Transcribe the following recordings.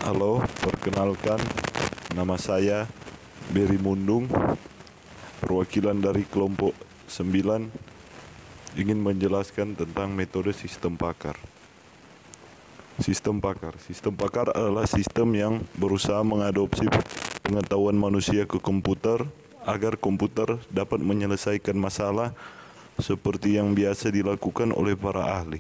Halo, perkenalkan, nama saya Beri Mundung, perwakilan dari kelompok 9, ingin menjelaskan tentang metode sistem pakar. Sistem pakar adalah sistem yang berusaha mengadopsi pengetahuan manusia ke komputer agar komputer dapat menyelesaikan masalah seperti yang biasa dilakukan oleh para ahli.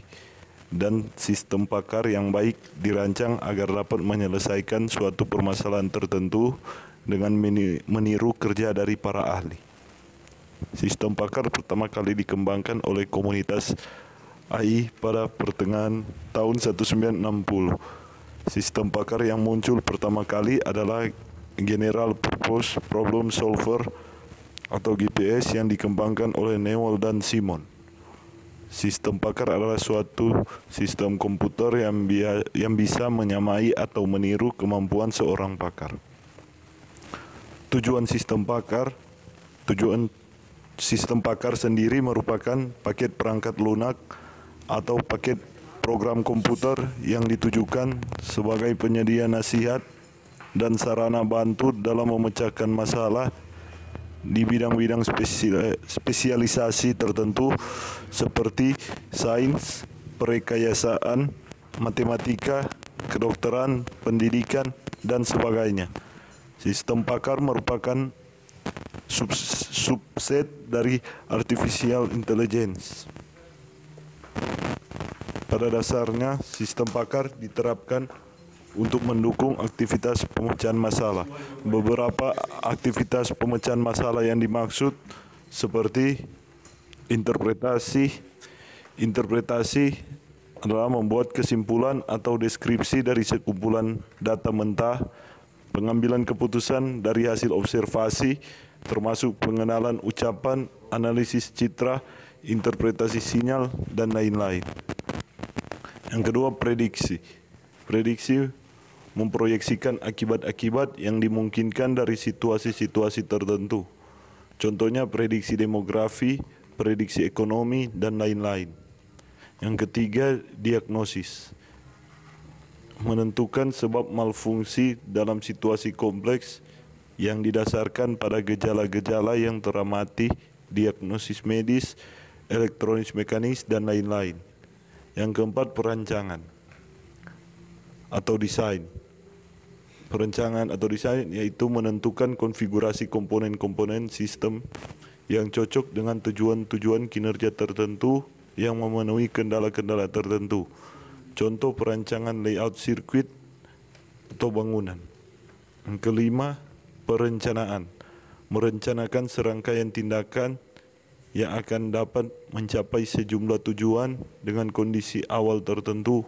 Dan sistem pakar yang baik dirancang agar dapat menyelesaikan suatu permasalahan tertentu dengan meniru kerja dari para ahli. Sistem pakar pertama kali dikembangkan oleh komunitas AI pada pertengahan tahun 1960. Sistem pakar yang muncul pertama kali adalah General Purpose Problem Solver atau GPS yang dikembangkan oleh Newell dan Simon. Sistem pakar adalah suatu sistem komputer yang bisa menyamai atau meniru kemampuan seorang pakar. Tujuan sistem pakar sendiri merupakan paket perangkat lunak atau paket program komputer yang ditujukan sebagai penyedia nasihat dan sarana bantu dalam memecahkan masalah di bidang-bidang spesialisasi tertentu seperti sains, perkayasaan, matematika, kedokteran, pendidikan, dan sebagainya. Sistem pakar merupakan subset dari artificial intelligence. Pada dasarnya, sistem pakar diterapkan untuk mendukung aktivitas pemecahan masalah. Beberapa aktivitas pemecahan masalah yang dimaksud seperti interpretasi. Interpretasi adalah membuat kesimpulan atau deskripsi dari sekumpulan data mentah, pengambilan keputusan dari hasil observasi, termasuk pengenalan ucapan, analisis citra, interpretasi sinyal, dan lain-lain. Yang kedua, prediksi. Prediksi memproyeksikan akibat-akibat yang dimungkinkan dari situasi-situasi tertentu. Contohnya prediksi demografi, prediksi ekonomi, dan lain-lain. Yang ketiga, diagnosis. Menentukan sebab malfungsi dalam situasi kompleks yang didasarkan pada gejala-gejala yang teramati, diagnosis medis, elektronis mekanis, dan lain-lain. Yang keempat, perancangan atau desain. Perencanaan atau desain yaitu menentukan konfigurasi komponen-komponen sistem yang cocok dengan tujuan-tujuan kinerja tertentu yang memenuhi kendala-kendala tertentu. Contoh perancangan layout sirkuit atau bangunan. Yang kelima, perencanaan. Merencanakan serangkaian tindakan yang akan dapat mencapai sejumlah tujuan dengan kondisi awal tertentu.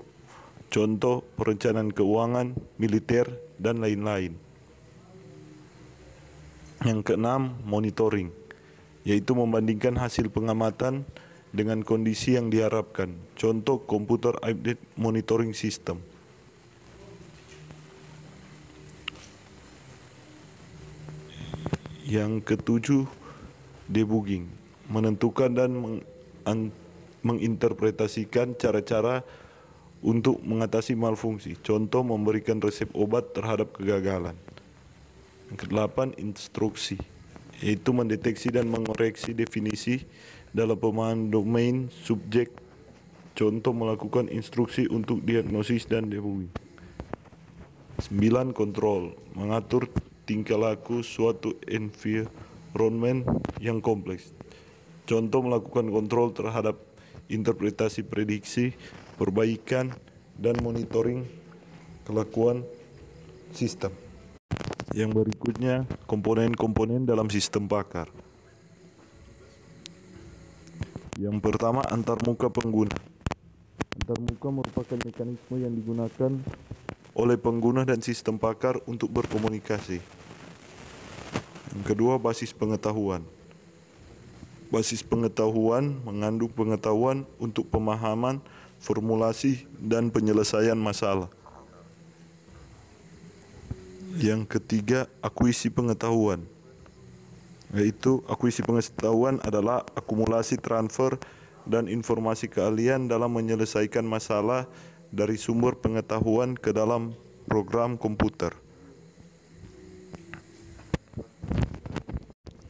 Contoh perencanaan keuangan, militer, dan lain-lain. Yang keenam, monitoring, yaitu membandingkan hasil pengamatan dengan kondisi yang diharapkan. Contoh computer aided monitoring system. Yang ketujuh, debugging, menentukan dan menginterpretasikan cara-cara untuk mengatasi malfungsi. Contoh memberikan resep obat terhadap kegagalan. Yang kedelapan, instruksi, yaitu mendeteksi dan mengoreksi definisi dalam pemahaman domain subjek. Contoh melakukan instruksi untuk diagnosis dan debugging. 9, kontrol, mengatur tingkah laku suatu environment yang kompleks. Contoh melakukan kontrol terhadap interpretasi prediksi, perbaikan, dan monitoring kelakuan sistem. Yang berikutnya, komponen-komponen dalam sistem pakar. Yang pertama, antarmuka pengguna. Antarmuka merupakan mekanisme yang digunakan oleh pengguna dan sistem pakar untuk berkomunikasi. Yang kedua, basis pengetahuan. Basis pengetahuan mengandung pengetahuan untuk pemahaman, formulasi, dan penyelesaian masalah. Yang ketiga, akuisisi pengetahuan. Yaitu akuisisi pengetahuan adalah akumulasi transfer dan informasi keahlian dalam menyelesaikan masalah dari sumber pengetahuan ke dalam program komputer.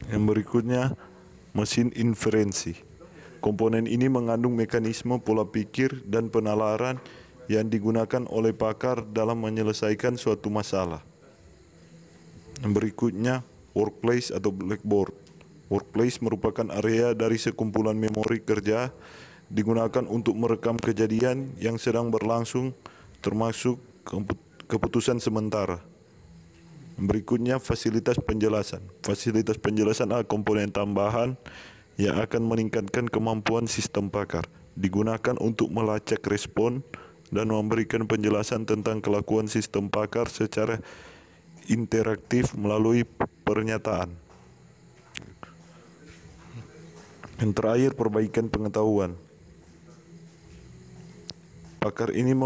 Yang berikutnya, mesin inferensi. Komponen ini mengandung mekanisme pola pikir dan penalaran yang digunakan oleh pakar dalam menyelesaikan suatu masalah. Yang berikutnya, workplace atau blackboard. Workplace merupakan area dari sekumpulan memori kerja digunakan untuk merekam kejadian yang sedang berlangsung, termasuk keputusan sementara. Berikutnya, fasilitas penjelasan. Fasilitas penjelasan adalah komponen tambahan yang akan meningkatkan kemampuan sistem pakar. Digunakan untuk melacak respon dan memberikan penjelasan tentang kelakuan sistem pakar secara interaktif melalui pernyataan. Yang terakhir, perbaikan pengetahuan. Pakar ini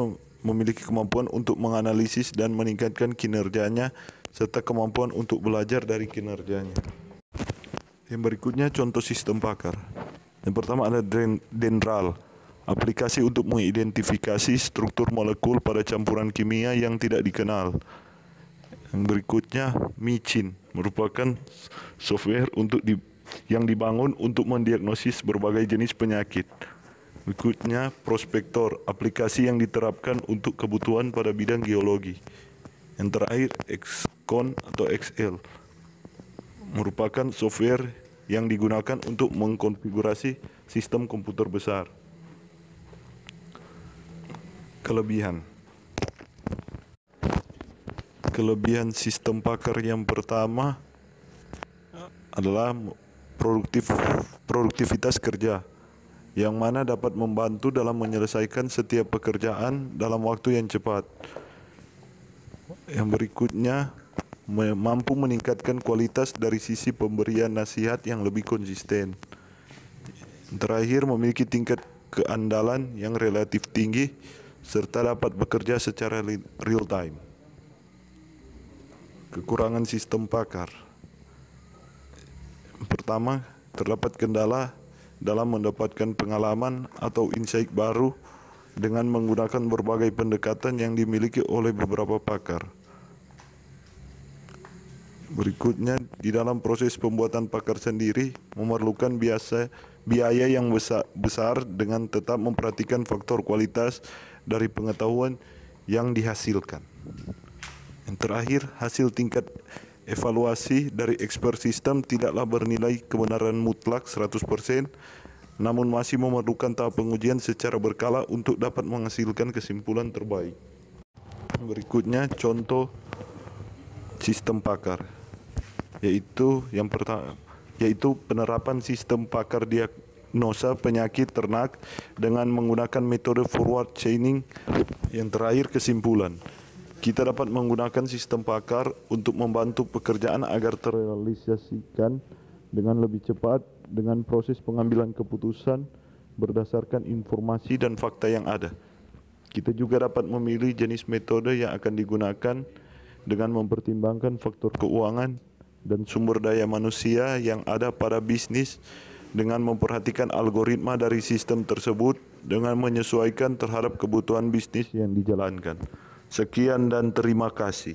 memiliki kemampuan untuk menganalisis dan meningkatkan kinerjanya serta kemampuan untuk belajar dari kinerjanya. Yang berikutnya, contoh sistem pakar. Yang pertama ada dendral, aplikasi untuk mengidentifikasi struktur molekul pada campuran kimia yang tidak dikenal. Yang berikutnya, micin, merupakan software yang dibangun untuk mendiagnosis berbagai jenis penyakit. Berikutnya, prospektor, aplikasi yang diterapkan untuk kebutuhan pada bidang geologi. Yang terakhir, XCON atau XL, merupakan software yang digunakan untuk mengkonfigurasi sistem komputer besar. Kelebihan sistem pakar yang pertama adalah produktivitas kerja, yang mana dapat membantu dalam menyelesaikan setiap pekerjaan dalam waktu yang cepat. Yang berikutnya, mampu meningkatkan kualitas dari sisi pemberian nasihat yang lebih konsisten. Yang terakhir, memiliki tingkat keandalan yang relatif tinggi serta dapat bekerja secara real time. Kekurangan sistem pakar. Pertama, terdapat kendala dalam mendapatkan pengalaman atau insight baru dengan menggunakan berbagai pendekatan yang dimiliki oleh beberapa pakar. Berikutnya, di dalam proses pembuatan pakar sendiri memerlukan biaya yang besar dengan tetap memperhatikan faktor kualitas dari pengetahuan yang dihasilkan. Yang terakhir, hasil tingkat evaluasi dari expert sistem tidaklah bernilai kebenaran mutlak 100%, namun masih memerlukan tahap pengujian secara berkala untuk dapat menghasilkan kesimpulan terbaik. Berikutnya, contoh sistem pakar, yaitu yang pertama, yaitu penerapan sistem pakar diagnosa penyakit ternak dengan menggunakan metode forward chaining. Yang terakhir, kesimpulan. Kita dapat menggunakan sistem pakar untuk membantu pekerjaan agar terrealisasikan dengan lebih cepat dengan proses pengambilan keputusan berdasarkan informasi dan fakta yang ada. Kita juga dapat memilih jenis metode yang akan digunakan dengan mempertimbangkan faktor keuangan dan sumber daya manusia yang ada pada bisnis dengan memperhatikan algoritma dari sistem tersebut dengan menyesuaikan terhadap kebutuhan bisnis yang dijalankan. Sekian dan terima kasih.